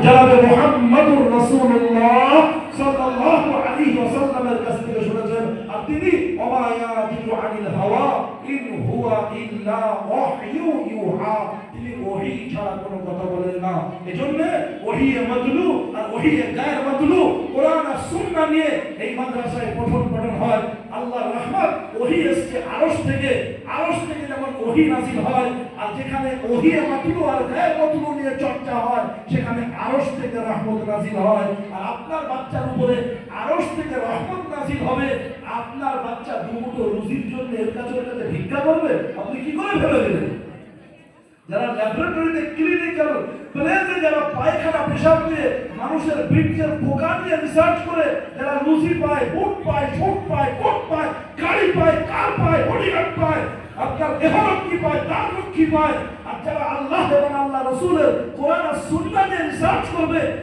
জনাবে মুহাম্মদুর রাসূলুল্লাহ সাল্লাল্লাহু আলাইহি ওয়াসাল্লামের কাছ থেকে শুনেছেন। আর তিনি ওমা ইয়াতিকু আনিল হাওয়া ইন হুয়া ইল্লা ওয়াহয়ু ইউহা, তিনি ওহী ছাড়া কোনো কথা বলেন না। এজন্য ওহী মাতলু আর ওহী গায়র মাতলু, কোরআন আর সুন্নাহ নিয়ে এই মাদ্রাসায় পঠন হয়। আল্লাহর রহমত ওহী এসে আরশ থেকে যেমন ওহী নাযিল হয়, আর যেখানে ওহী মাতলু আর গায়র মাতলু নিয়ে চর্চা হয় সেখানে আরশ থেকে রহমত নাযিল হয়। আর আপনার বাচ্চার উপরে আরশ থেকে রহমত নাযিল হবে। আপনার বাচ্চা দুমুঠো রুজির জন্য এর কাছে ভিক্ষা করবে, আপনি কি করে ভেবে দিলেন? যারা ল্যাবরেটরিতে ক্লিনিক্যাল প্লেসে যারা পায়খানা পেশাব দিয়ে মানুষের বৃক্ষের পোকা নিয়ে রিসার্চ করে যারা রুজি পায়, বুট পায়, শুট পায়, কোট পায়, গাড়ি পায়, কার পায়, বডিগার্ড পায়, আপনার দেহরক্ষী পায়, তার রক্ষী পায়, আর যারা আল্লাহ এবং আল্লাহ রাসূলের কোরআন আর সুন্নাহ নিয়ে রিসার্চ করবে